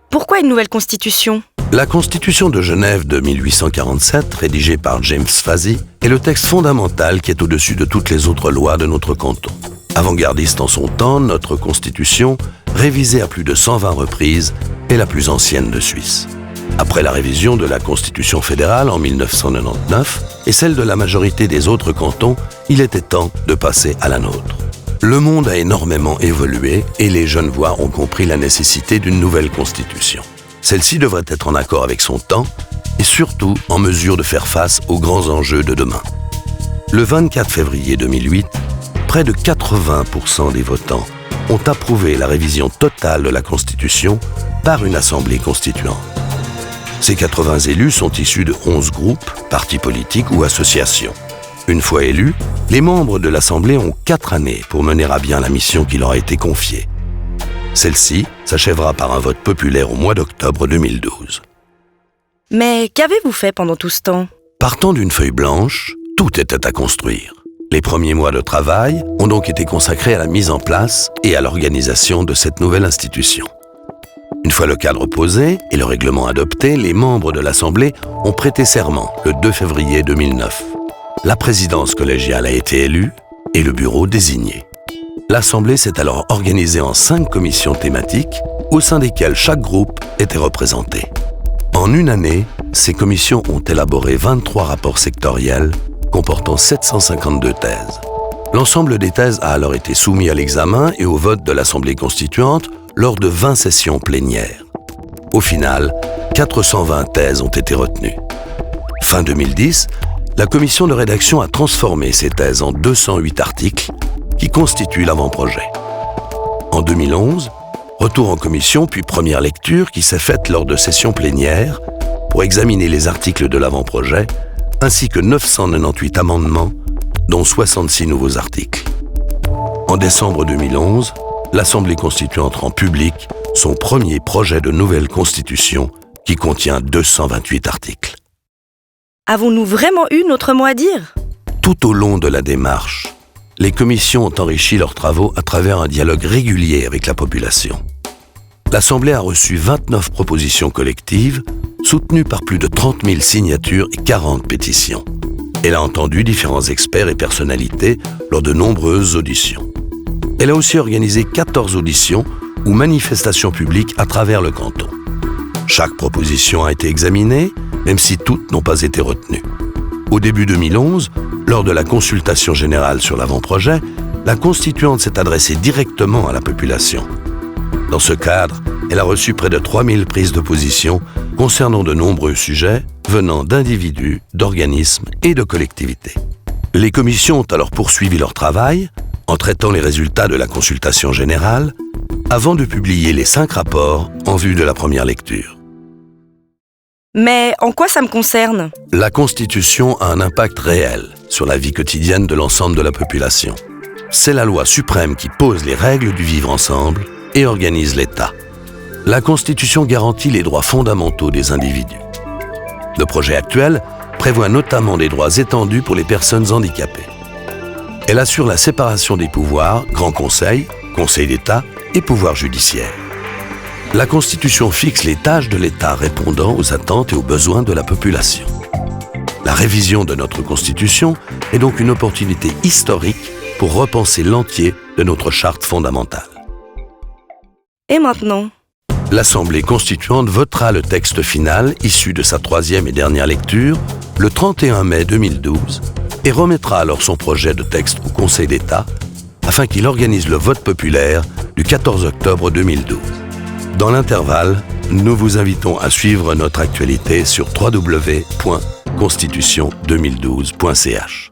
pourquoi une nouvelle constitution ? La Constitution de Genève de 1847, rédigée par James Fazee, est le texte fondamental qui est au-dessus de toutes les autres lois de notre canton. Avant-gardiste en son temps, notre Constitution, révisée à plus de 120 reprises, est la plus ancienne de Suisse. Après la révision de la Constitution fédérale en 1999 et celle de la majorité des autres cantons, il était temps de passer à la nôtre. Le monde a énormément évolué et les jeunes voix ont compris la nécessité d'une nouvelle Constitution. Celle-ci devrait être en accord avec son temps et surtout en mesure de faire face aux grands enjeux de demain. Le 24 février 2008, près de 80% des votants ont approuvé la révision totale de la Constitution par une assemblée constituante. Ces 80 élus sont issus de 11 groupes, partis politiques ou associations. Une fois élus, les membres de l'Assemblée ont 4 années pour mener à bien la mission qui leur a été confiée. Celle-ci s'achèvera par un vote populaire au mois d'octobre 2012. Mais qu'avez-vous fait pendant tout ce temps ? Partant d'une feuille blanche, tout était à construire. Les premiers mois de travail ont donc été consacrés à la mise en place et à l'organisation de cette nouvelle institution. Une fois le cadre posé et le règlement adopté, les membres de l'Assemblée ont prêté serment le 2 février 2009. La présidence collégiale a été élue et le bureau désigné. L'Assemblée s'est alors organisée en 5 commissions thématiques, au sein desquelles chaque groupe était représenté. En une année, ces commissions ont élaboré 23 rapports sectoriels comportant 752 thèses. L'ensemble des thèses a alors été soumis à l'examen et au vote de l'Assemblée constituante lors de 20 sessions plénières. Au final, 420 thèses ont été retenues. Fin 2010, la commission de rédaction a transformé ces thèses en 208 articles qui constituent l'avant-projet. En 2011, retour en commission puis première lecture qui s'est faite lors de sessions plénières pour examiner les articles de l'avant-projet ainsi que 998 amendements, dont 66 nouveaux articles. En décembre 2011, l'Assemblée constituante rend public son premier projet de nouvelle constitution qui contient 228 articles. Avons-nous vraiment eu notre mot à dire ? Tout au long de la démarche, les commissions ont enrichi leurs travaux à travers un dialogue régulier avec la population. L'Assemblée a reçu 29 propositions collectives, soutenues par plus de 30 000 signatures et 40 pétitions. Elle a entendu différents experts et personnalités lors de nombreuses auditions. Elle a aussi organisé 14 auditions ou manifestations publiques à travers le canton. Chaque proposition a été examinée, même si toutes n'ont pas été retenues. Au début 2011, lors de la consultation générale sur l'avant-projet, la constituante s'est adressée directement à la population. Dans ce cadre, elle a reçu près de 3000 prises de position concernant de nombreux sujets venant d'individus, d'organismes et de collectivités. Les commissions ont alors poursuivi leur travail en traitant les résultats de la consultation générale avant de publier les 5 rapports en vue de la première lecture. Mais en quoi ça me concerne ? La Constitution a un impact réel sur la vie quotidienne de l'ensemble de la population. C'est la loi suprême qui pose les règles du vivre ensemble et organise l'État. La Constitution garantit les droits fondamentaux des individus. Le projet actuel prévoit notamment des droits étendus pour les personnes handicapées. Elle assure la séparation des pouvoirs, Grand Conseil, Conseil d'État et pouvoir judiciaire. La Constitution fixe les tâches de l'État répondant aux attentes et aux besoins de la population. La révision de notre Constitution est donc une opportunité historique pour repenser l'entier de notre charte fondamentale. Et maintenant ? L'Assemblée constituante votera le texte final issu de sa 3e et dernière lecture le 31 mai 2012 et remettra alors son projet de texte au Conseil d'État afin qu'il organise le vote populaire du 14 octobre 2012. Dans l'intervalle, nous vous invitons à suivre notre actualité sur www.constitution2012.ch.